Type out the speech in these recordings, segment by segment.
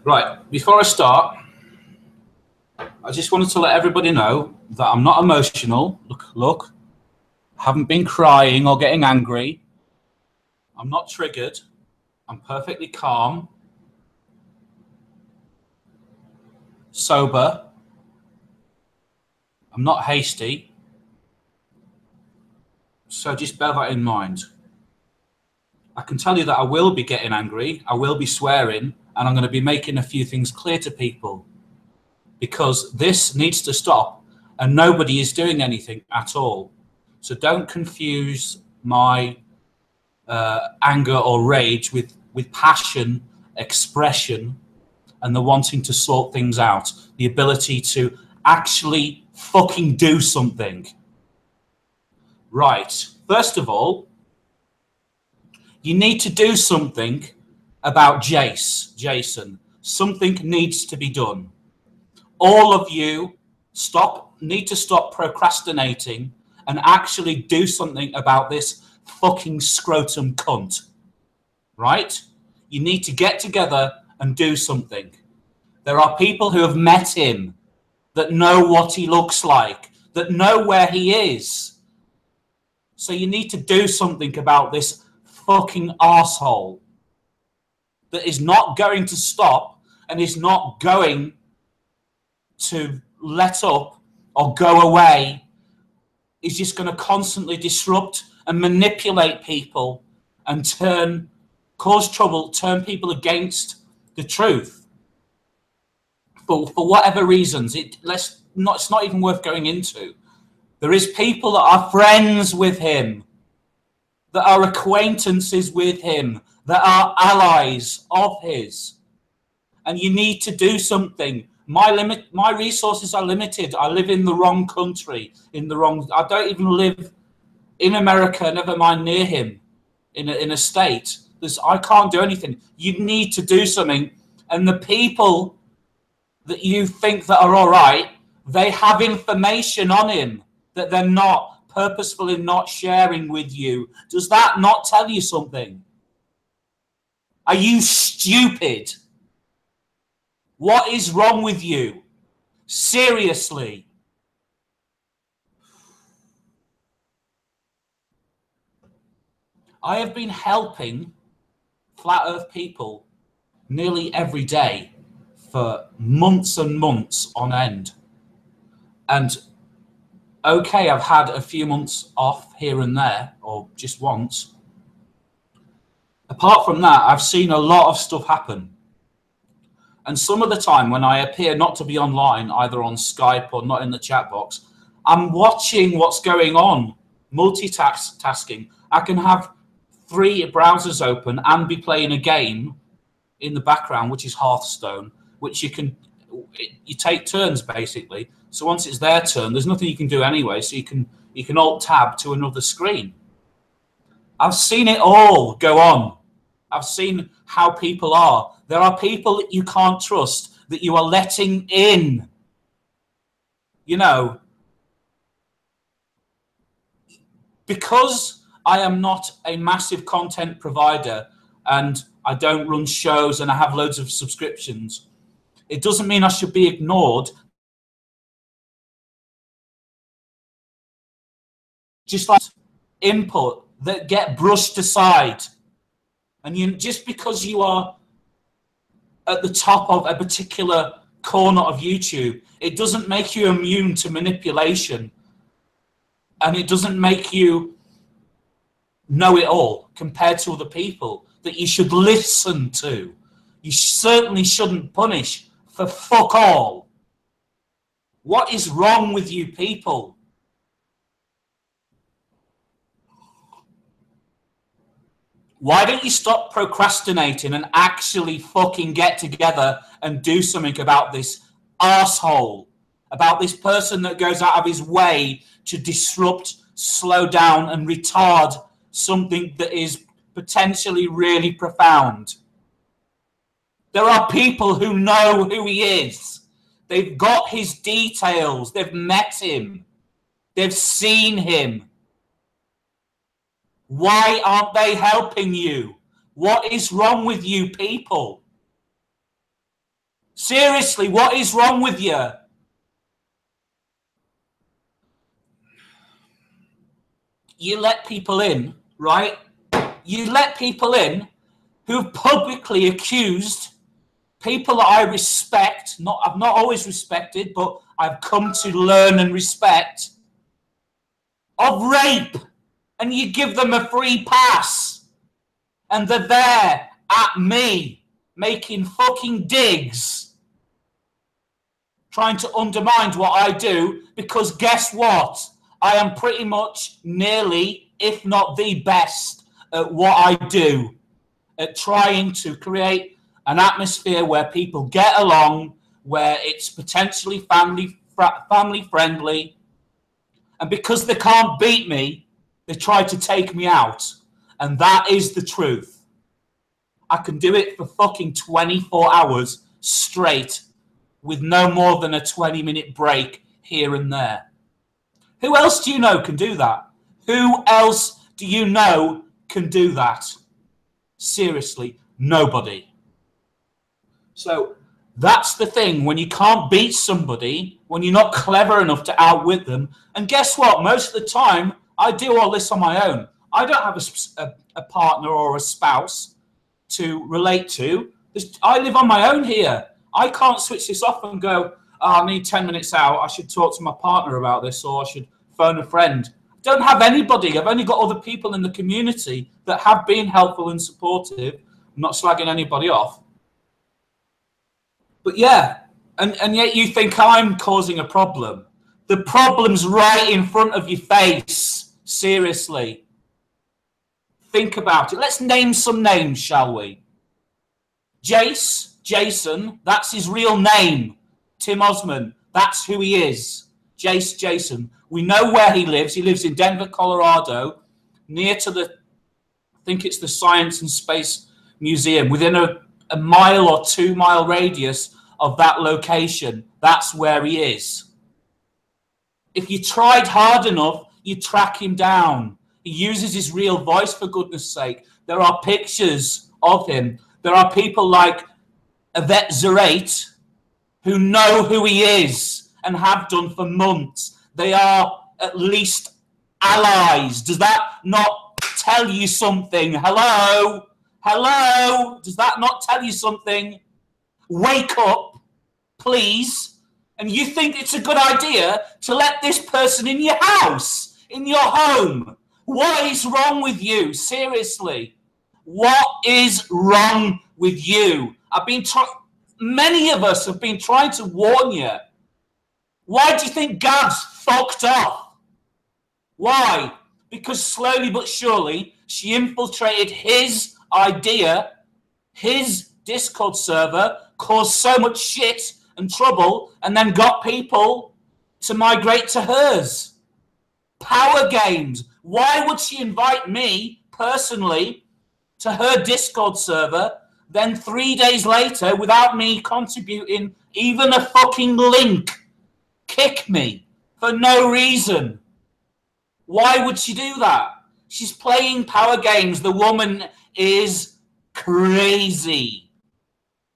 Right, before I start, I just wanted to let everybody know that I'm not emotional. Look, haven't been crying or getting angry. I'm not triggered. I'm perfectly calm, sober. I'm not hasty. So just bear that in mind. I can tell you that I will be getting angry. I will be swearing, and I'm going to be making a few things clear to people because this needs to stop and nobody is doing anything at all. So don't confuse my anger or rage with passion, expression, and the wanting to sort things out, the ability to actually fucking do something. Right. First of all, you need to do something about Jason. Something needs to be done. All of you need to stop procrastinating and actually do something about this fucking scrotum cunt. Right? You need to get together and do something. There are people who have met him that know what he looks like, that know where he is. So you need to do something about this fucking arsehole that is not going to stop and is not going to let up or go away. Is just going to constantly disrupt and manipulate people and cause trouble, turn people against the truth. For whatever reasons, it's not even worth going into. There is people that are friends with him, that are acquaintances with him, that are allies of his. And you need to do something. My resources are limited. I live in the wrong country, I don't even live in America, never mind near him, in a state. I can't do anything. You need to do something. And the people that you think that are all right, they have information on him that they're not purposefully not sharing with you. Does that not tell you something? Are you stupid? What is wrong with you? Seriously. I have been helping flat earth people nearly every day for months and months on end. And okay, I've had a few months off here and there, or just once. Apart from that, I've seen a lot of stuff happen. And some of the time when I appear not to be online, either on Skype or not in the chat box, I'm watching what's going on, multitasking. I can have 3 browsers open and be playing a game in the background, which is Hearthstone, which you take turns basically. So once it's their turn, there's nothing you can do anyway. So you can alt tab to another screen. I've seen it all go on. I've seen how people are. There are people that you can't trust, that you are letting in. You know, because I am not a massive content provider and I don't run shows and I have loads of subscriptions, it doesn't mean I should be ignored. Just like input that get brushed aside. And just because you are at the top of a particular corner of YouTube, it doesn't make you immune to manipulation. And it doesn't make you know it all compared to other people that you should listen to. You certainly shouldn't punish for fuck all. What is wrong with you people? Why don't you stop procrastinating and actually fucking get together and do something about this arsehole, about this person that goes out of his way to disrupt, slow down, and retard something that is potentially really profound? There are people who know who he is. They've got his details. They've met him. They've seen him. Why aren't they helping you? What is wrong with you people? Seriously, what is wrong with you? You let people in, right? You let people in who've publicly accused people that I respect, I've not always respected, but I've come to learn and respect, of rape. And you give them a free pass. And they're there at me, making fucking digs, trying to undermine what I do, because guess what? I am pretty much nearly, if not the best at what I do, at trying to create an atmosphere where people get along, where it's potentially family friendly. And because they can't beat me, they try to take me out. And that is the truth. I can do it for fucking 24 hours straight with no more than a 20-minute break here and there. Who else do you know can do that? Who else do you know can do that? Seriously, nobody. So that's the thing. When you can't beat somebody, when you're not clever enough to outwit them, and guess what? Most of the time, I do all this on my own. I don't have a partner or a spouse to relate to. I live on my own here. I can't switch this off and go, oh, I need 10 minutes out. I should talk to my partner about this, or I should phone a friend. I don't have anybody. I've only got other people in the community that have been helpful and supportive. I'm not slagging anybody off. But yeah, and yet you think I'm causing a problem. The problem's right in front of your face. Seriously. Think about it. Let's name some names, shall we? Jason, that's his real name. Tim Osman, that's who he is. Jason. We know where he lives. He lives in Denver, Colorado, near to I think it's the Science and Space Museum, within a mile or 2 mile radius of that location. That's where he is. If you tried hard enough, you track him down. He uses his real voice, for goodness sake. There are pictures of him. There are people like Yvette Zarate who know who he is and have done for months. They are at least allies. Does that not tell you something? Hello? Hello? Does that not tell you something? Wake up, please. And you think it's a good idea to let this person in your house, in your home? What is wrong with you? Seriously. What is wrong with you? Many of us have been trying to warn you. Why do you think Gab's fucked off? Why? Because slowly but surely she infiltrated his idea, his Discord server, caused so much shit and trouble, and then got people to migrate to hers. Power games. Why would she invite me personally to her Discord server, then 3 days later, without me contributing even a fucking link, kick me for no reason? Why would she do that? She's playing power games. The woman is crazy.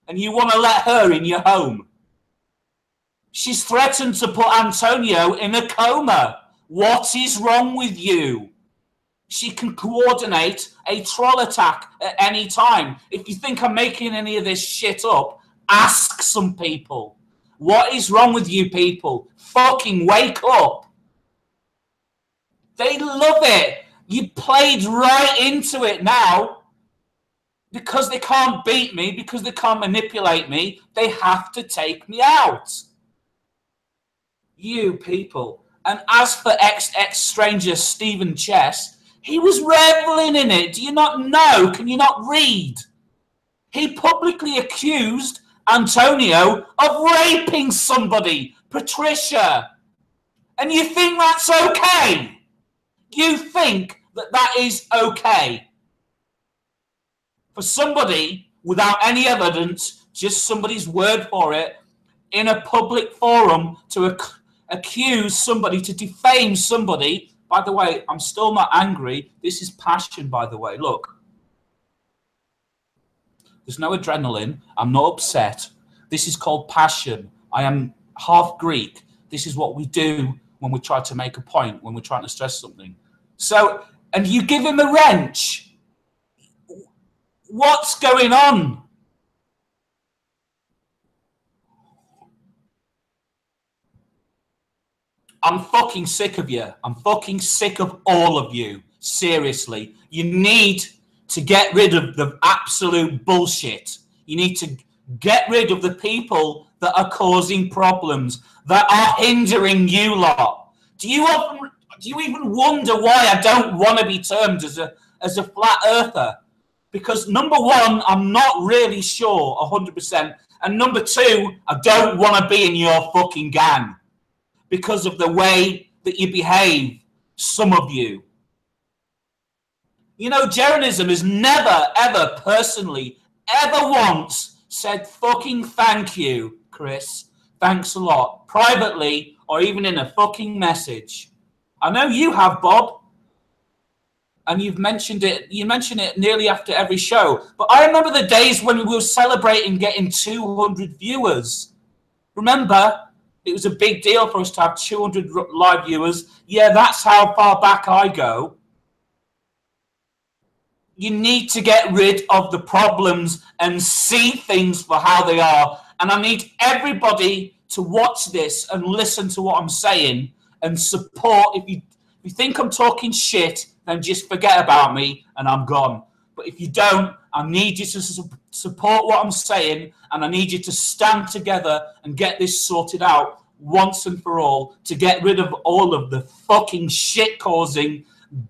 And you want to let her in your home? She's threatened to put Antonio in a coma. What is wrong with you? She can coordinate a troll attack at any time. If you think I'm making any of this shit up, ask some people. What is wrong with you people? Fucking wake up. They love it. You played right into it now. Because they can't beat me, because they can't manipulate me, they have to take me out. You people. And as for ex-stranger Stephen Chess, he was reveling in it. Do you not know? Can you not read? He publicly accused Antonio of raping somebody, Patricia. And you think that's okay? You think that that is okay? For somebody, without any evidence, just somebody's word for it, in a public forum to accuse somebody, to defame somebody. By the way, I'm still not angry. This is passion, by the way. Look. There's no adrenaline. I'm not upset. This is called passion. I am half Greek. This is what we do when we try to make a point, when we're trying to stress something. So, and you give him a wrench. What's going on? I'm fucking sick of you. I'm fucking sick of all of you. Seriously. You need to get rid of the absolute bullshit. You need to get rid of the people that are causing problems, that are hindering you lot. Do you even wonder why I don't want to be termed as a flat earther? Because number one, I'm not really sure 100%. And number two, I don't want to be in your fucking gang because of the way that you behave, some of you. You know, Jeranism has never, ever personally, ever once said fucking thank you, Chris. Thanks a lot. Privately or even in a fucking message. I know you have, Bob. And you've mentioned it. You mention it nearly after every show. But I remember the days when we were celebrating getting 200 viewers. Remember? It was a big deal for us to have 200 live viewers. Yeah, that's how far back I go. You need to get rid of the problems and see things for how they are. And I need everybody to watch this and listen to what I'm saying and support. If you think I'm talking shit, then just forget about me and I'm gone. But if you don't, I need you to support what I'm saying, and I need you to stand together and get this sorted out once and for all, to get rid of all of the fucking shit-causing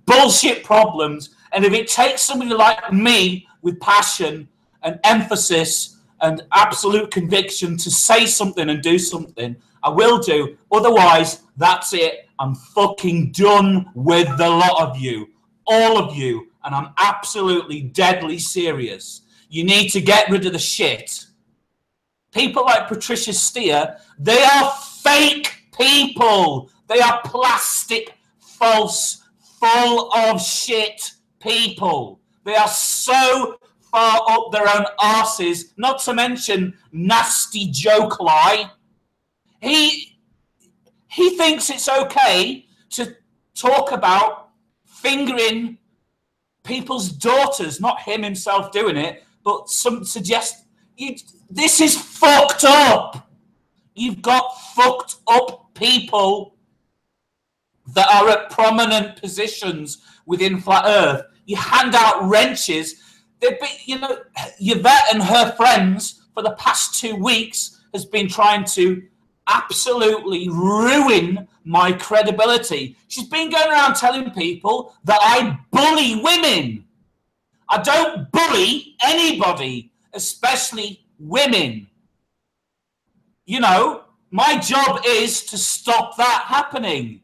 bullshit problems. And if it takes somebody like me with passion and emphasis and absolute conviction to say something and do something, I will do. Otherwise, that's it. I'm fucking done with the lot of you. All of you. And I'm absolutely deadly serious. You need to get rid of the shit. People like Patricia Steer, they are fake people. They are plastic, false, full of shit people. They are so far up their own arses, not to mention nasty joke lie. He thinks it's okay to talk about fingering people's daughters, not him himself doing it, but some suggest this is fucked up. You've got fucked up people that are at prominent positions within Flat Earth. You hand out wrenches. Yvette and her friends for the past 2 weeks has been trying to absolutely ruin my credibility. She's been going around telling people that I bully women. I don't bully anybody, especially women. You know, my job is to stop that happening.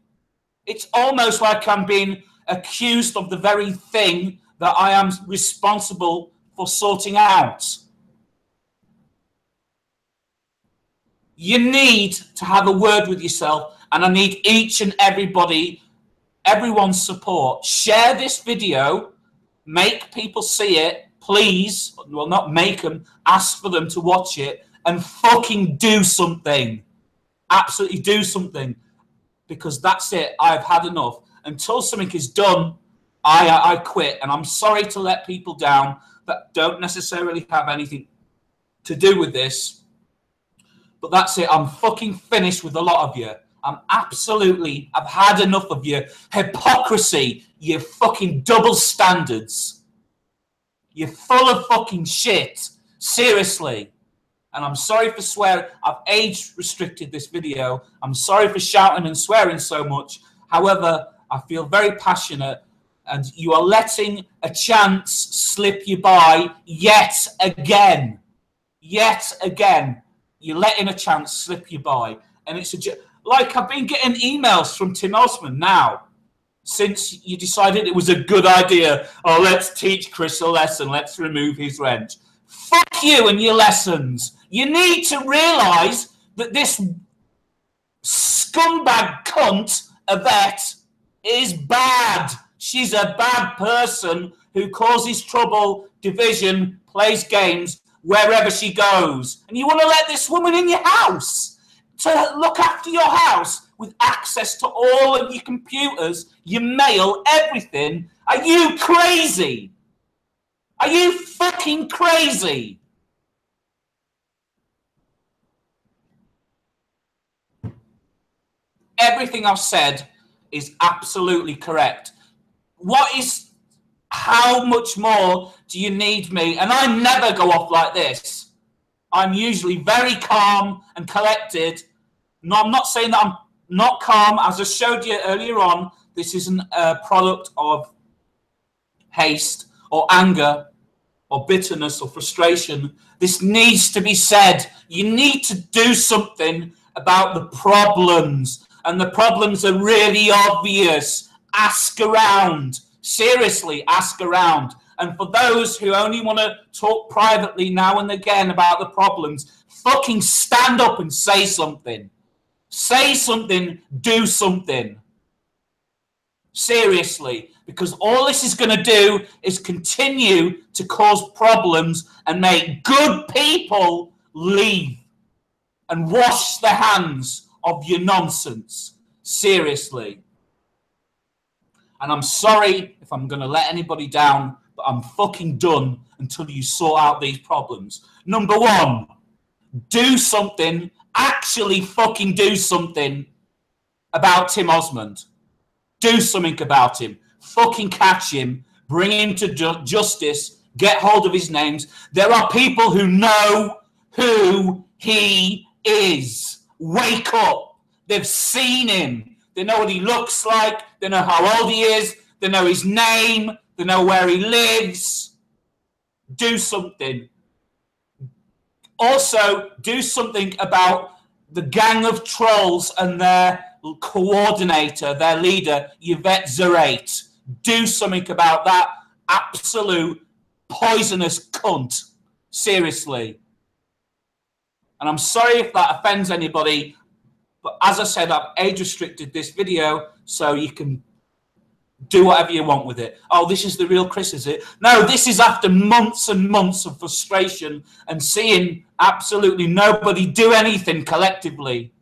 It's almost like I'm being accused of the very thing that I am responsible for sorting out. You need to have a word with yourself, and I need each and everyone's support. Share this video, make people see it, please. Well, not make them, ask for them to watch it, and fucking do something. Absolutely do something, because that's it. I've had enough. Until something is done, I quit. And I'm sorry to let people down that don't necessarily have anything to do with this. But that's it. I'm fucking finished with a lot of you. I've had enough of your hypocrisy, your fucking double standards. You're full of fucking shit. Seriously. And I'm sorry for swearing. I've age restricted this video. I'm sorry for shouting and swearing so much. However, I feel very passionate, and you are letting a chance slip you by yet again. Yet again. You're letting a chance slip you by. And it's like I've been getting emails from Tim Osman now, since you decided it was a good idea. Oh, let's teach Chris a lesson. Let's remove his wrench. Fuck you and your lessons. You need to realise that this scumbag cunt, Yvette, is bad. She's a bad person who causes trouble, division, plays games, wherever she goes. And you want to let this woman in your house to look after your house with access to all of your computers, your mail, everything. Are you crazy? Are you fucking crazy? Everything I've said is absolutely correct. How much more do you need me? And I never go off like this. I'm usually very calm and collected. No, I'm not saying that I'm not calm. As I showed you earlier on, this isn't a product of haste or anger or bitterness or frustration. This needs to be said. You need to do something about the problems. And the problems are really obvious. Ask around. Seriously, ask around. And for those who only want to talk privately now and again about the problems, fucking stand up and say something. Say something, do something. Seriously, because all this is going to do is continue to cause problems and make good people leave and wash their hands of your nonsense. Seriously. And I'm sorry if I'm going to let anybody down, but I'm fucking done until you sort out these problems. Number one, do something, actually fucking do something about Tim Osmond. Do something about him. Fucking catch him. Bring him to justice. Get hold of his names. There are people who know who he is. Wake up. They've seen him. They know what he looks like. They know how old he is. They know his name. They know where he lives. Do something. Also, do something about the gang of trolls and their coordinator, their leader, Yvette Zarate. Do something about that absolute poisonous cunt. Seriously. And I'm sorry if that offends anybody, but as I said, I've age restricted this video so you can do whatever you want with it. Oh, this is the real Chris, is it? No, this is after months and months of frustration and seeing absolutely nobody do anything collectively.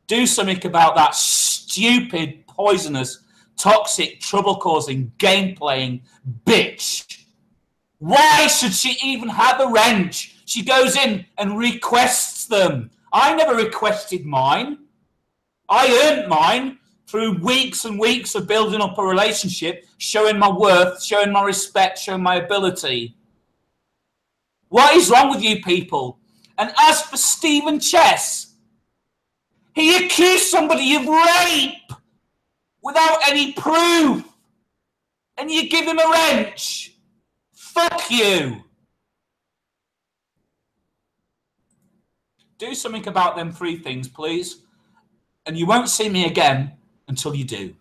Do something about that stupid, poisonous, toxic, trouble-causing, game-playing bitch. Why should she even have a wrench? She goes in and requests them. I never requested mine. I earned mine through weeks and weeks of building up a relationship, showing my worth, showing my respect, showing my ability. What is wrong with you people? And as for Stephen Chess, he accused somebody of rape without any proof. And you give him a wrench. Fuck you. Do something about them three things, please. And you won't see me again until you do.